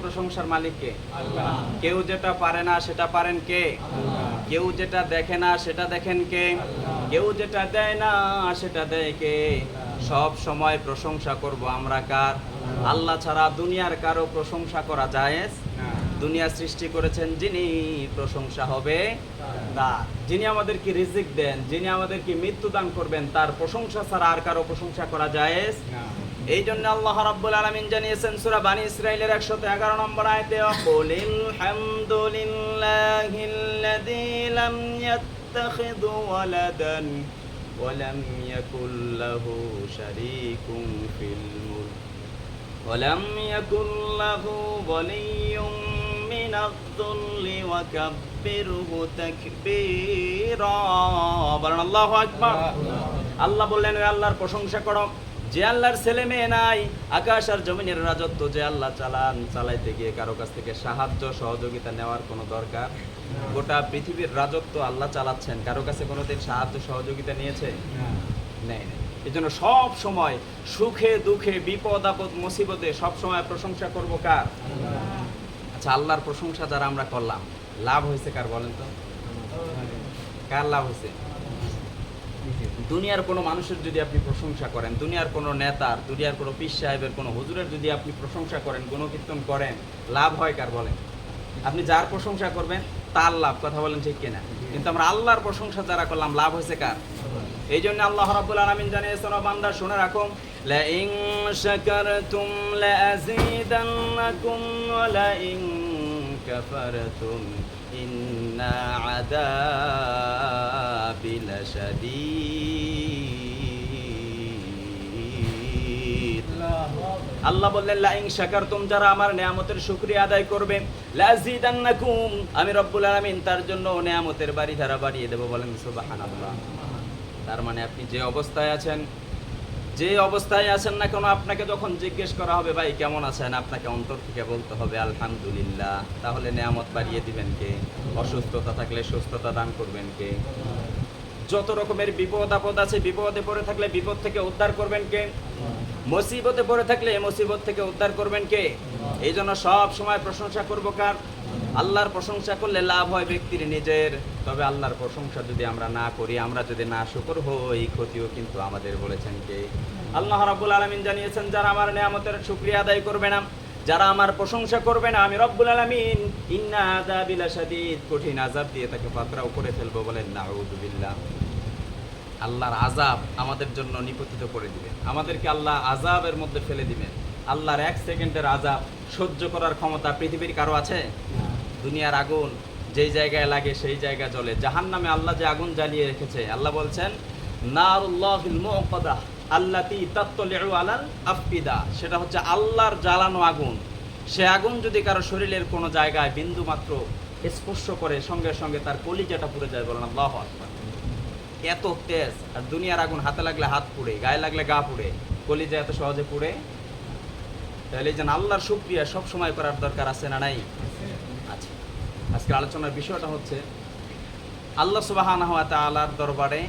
প্রশংসার মালিক কে? আল্লাহ। কেউ যেটা পারে না সেটা পারেন কে? আল্লাহ। কেউ যেটা দেখে না সেটা দেখেন কে? আল্লাহ। কেউ যেটা দেয় না সেটা দেয় কে? সব সময় প্রশংসা করব আমরা কার? আল্লাহ ছাড়া দুনিয়ার কারো প্রশংসা করা জায়েজ না। দুনিয়া সৃষ্টি করেছেন যিনি, প্রশংসা হবে তার। যিনি আমাদেরকে রিজিক দেন, যিনি আমাদেরকে মৃত্যু দান করবেন, তার প্রশংসা ছাড়া আর কারো প্রশংসা করা জায়েজ না। এই জন্য আল্লাহ রাব্বুল আলামিন জানিয়েছেন সূরা বানী ইসরাঈলের 111 নম্বর আয়াতে, কুলিল হামদুলিল্লাহিল্লাযী লাম ইয়াত্তাখিয ওয়ালাদান ওয়া লাম ইয়াকুল লাহু শারীকুন ফিল মুলক ওয়া লাম ইয়াকুল লাহু ওয়ালিয়্যুম মিনায-যুল্লি ওয়া কাব্বিরহু তাকবীরা। বলেন আল্লাহু আকবার। আল্লাহ বললেন, ওই আল্লাহর প্রশংসা করো যে আল্লাহর ছেলে মেয়ে নাই, আকাশ আর জমিনের রাজত্ব যে আল্লাহ চালান, চালাইতে গিয়ে কারো কাছ থেকে সাহায্য সহযোগিতা নেওয়ার কোনো দরকার? গোটা পৃথিবীর রাজত্ব আল্লাহ চালাচ্ছেন, কারো কাছে কোনোদিন সাহায্য সহযোগিতা নিয়েছে? নেই। এই জন্য সব সময় সুখে দুঃখে বিপদ আপদ মুসিবতে সব সময় প্রশংসা করব কার? আচ্ছা, আল্লাহর প্রশংসা যারা আমরা করলাম, লাভ হয়েছে কার বলেন তো? কার লাভ হয়েছে? দুনিয়ার কোনো মানুষের যদি আপনি প্রশংসা করেন, দুনিয়ার কোনো নেতার, দুনিয়ার কোনো পীর সাহেবের, কোনো হুজুরের যদি আপনি প্রশংসা করেন, গুণকীর্তন করেন, লাভ হয় কার বলেন? আপনি যার প্রশংসা করবেন তার লাভ, কথা বলেন ঠিক কিনা? কিন্তু আমরা আল্লাহর প্রশংসা যারা করলাম, লাভ হয়েছে কার? এই জন্য আল্লাহ রাব্বুল আলামিন জানিয়েছেন, ও বান্দা শুনে রাখো, লা ইন শাকারতুম লা আযীদান্নাকুম ওয়া লা ইন কাফারতুম ইন্না আযাবি লাশাদীদ। আল্লাহ বললেন, লা ইন শাকারতুম, যারা আমার নেয়ামতের শুকরিয়া আদায় করবে, লা আযীদান্নাকুম, আমি রব্বুল আলামিন তার জন্য নেয়ামতের বাড়ি ধারা বাড়িয়ে দেব। বলেন সুবহানাল্লাহ। তার মানে আপনি যে অবস্থায় আছেন, যে অবস্থায় আছেন না কেন, আপনাকে যখন জিজ্ঞেস করা হবে ভাই কেমন আছেন, আপনাকে অন্তর থেকে বলতে হবে আলহামদুলিল্লাহ। তাহলে নেয়ামত বাড়িয়ে দিবেন কে? অসুস্থতা থাকলে সুস্থতা দান করবেন কে? যত রকমের বিপদ আপদ আছে, বিপদে পড়ে থাকলে বিপদ থেকে উদ্ধার করবেন কে? মুসিবতে পড়ে থাকলে মুসিবত থেকে উদ্ধার করবেন কে? এই জন্য সব সময় প্রশংসা করব কার? আল্লাহর প্রশংসা করলে লাভ হয় ব্যক্তির নিজের। তবে আল্লাহর প্রশংসা যদি আমরা না করি, আমরা যদি না শুকর হই, ক্ষতিও কিন্তু আমাদের। বলেছেন কে? আল্লাহ রাব্বুল আলামিন জানিয়েছেন, যারা আমার নেয়ামতের শুকরিয়া আদায় করবে না, যারা আমার প্রশংসা করবে না, আমি রব্বুল আলামিন ইন্না আযাবি লাশাদীদ, কঠিন আযাব দিয়ে তাকে পাকড়াও করে ফেলবো। বলেন নাউযু বিল্লাহ। আল্লাহর আযাব আমাদের জন্য নিপতিত করে দিবেন, আমাদেরকে আল্লাহ আযাবের মধ্যে ফেলে দিবেন। আল্লাহর 1 সেকেন্ডের আযাব সহ্য করার ক্ষমতা পৃথিবীর কারো আছে? দুনিয়ার আগুন যেই জায়গায় লাগে সেই জায়গা জ্বলে। জাহান্নামে আল্লাহ যে আগুন জ্বালিয়ে রেখেছে, আল্লাহ বলছেন নারুল্লাহিল মুআক্কাদা আল্লাতী তাত্তালিউ আলাল আফিদা, সেটা হচ্ছে আল্লাহর জ্বালানো আগুন। সে আগুন যদি কারো শরীরের কোনো জায়গায় বিন্দু মাত্র স্পর্শ করে, সঙ্গে সঙ্গে তার কলিজাটা পুড়ে যায়। বলেন আল্লাহু আকবার। এত তেজ। আর দুনিয়ার আগুন হাতে লাগলে হাত পুড়ে, গায়ে লাগলে গা পুড়ে, কলিজা এত সহজে পুড়ে? তাহলে এই জন্য আল্লাহর শুকরিয়া সব সময় করার দরকার আছে না নাই? আছে। আজকের আলোচনার বিষয়টা হচ্ছে আল্লাহ সুবহানাহু ওয়া তাআলার দরবারে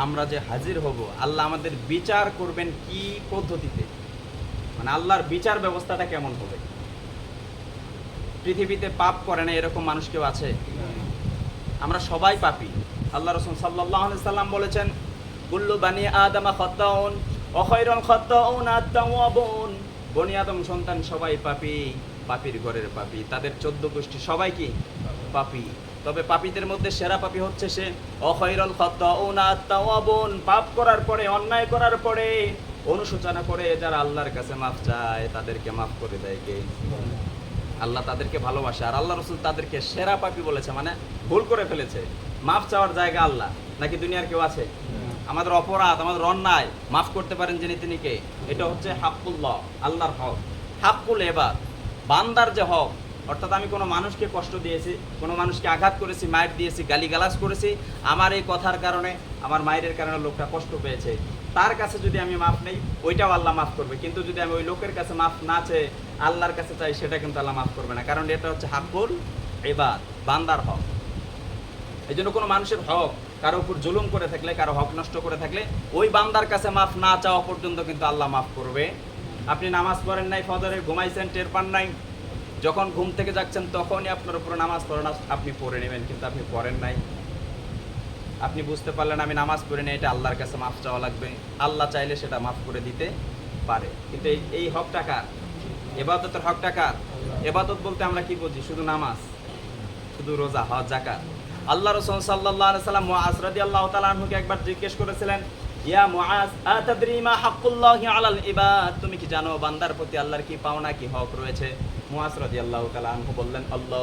আমরা যে হাজির হব, আল্লাহ আমাদের বিচার করবেন কি পদ্ধতিতে, মানে আল্লাহর বিচার ব্যবস্থাটা কেমন হবে। পৃথিবীতে পাপ করে না এরকম মানুষ কেউ আছে? আমরা সবাই পাপী। আল্লাহ রাসূল সাল্লাল্লাহু আলাইহি সাল্লাম বলেছেন, কুল্লু বানি আদম খাত্তাউন ওয়া খায়রুল খাত্তাউন আত-তাওয়াবুন। বনি আদম সন্তান সবাই পাপী, পাপীর ঘরের পাপী। তাদের 14 গোষ্ঠী সবাই কি? পাপী। তবে পাপীদের মধ্যে সেরা পাপী হচ্ছে সে। ওয়া খায়রুল খাত্তাউন আত-তাওয়াবুন, পাপ করার পরে, অন্যায় করার পরে অনুশোচনা করে যারা আল্লাহর কাছে মাফ চায়, তাদেরকে মাফ করে দেয় কে? আল্লাহ তাদেরকে ভালোবাসে। আর আল্লাহ রাসূল তাদেরকে সেরা পাপী বলেছে, মানে ভুল করে ফেলেছে। মাফ চাওয়ার জায়গা আল্লাহ, নাকি দুনিয়ার কেউ আছে? আমাদের অপরাধ, আমাদের অন্যায় মাফ করতে পারেন যিনি, তিনি কে? এটা হচ্ছে হাক্কুল্লাহ, আল্লাহর হক। হাক্কুল ইবাদ, বান্দার যে হক। অর্থাৎ আমি কোনো মানুষকে কষ্ট দিয়েছি, কোনো মানুষকে আঘাত করেছি, মার দিয়েছি, গালিগালাজ করেছি, আমার এই কথার কারণে, আমার মায়ের কারণে লোকটা কষ্ট পেয়েছে, তার কাছে যদি আমি মাফ নেই, ওইটাও আল্লাহ মাফ করবে। কিন্তু যদি আমি ওই লোকের কাছে মাফ না চেয়ে আল্লাহর কাছে চাই, সেটা কিন্তু আল্লাহ মাফ করবে না। কারণ এটা হচ্ছে হাক্কুল ইবাদ, বান্দার হক। এই জন্য কোনো মানুষের হক কারো উপর জুলুম করে থাকলে, কারো হক নষ্ট করে থাকলে, ওই বান্দার কাছে মাফ না চাওয়া পর্যন্ত কিন্তু আল্লাহ মাফ করবে আপনি নামাজ পড়েন নাই, ফজরে ঘুমাইছেন, টের পান নাই, যখন ঘুম থেকে যাচ্ছেন তখনই আপনার উপর নামাজ পড়েন, আপনি পড়ে নেবেন, কিন্তু আপনি পড়েন নাই। আপনি বুঝতে পারলেন আমি নামাজ পড়ি না, এটা আল্লাহর কাছে মাফ চাওয়া লাগবে, আল্লাহ চাইলে সেটা মাফ করে দিতে পারে। কিন্তু এই হক টাকা, এবাদতের হক টাকা, এবাদত বলতে আমরা কি বুঝি? শুধু নামাজ, শুধু রোজা, হজ, যাকাত। আল্লাহ রাসূল সাল্লাল্লাহু আলাইহি সাল্লাম মুআজ রাদিয়াল্লাহু তাআলা আনহুকে একবার জিজ্ঞেস করেছিলেন, ইয়া মুআজ আতাদরি মা হাক্কুল্লাহি আলাল ইবাদ, তুমি কি জানো বান্দার প্রতি আল্লাহর কি পাওনা, কি হক রয়েছে? মুআজ রাদিয়াল্লাহু তাআলা আনহু বললেন, আল্লাহ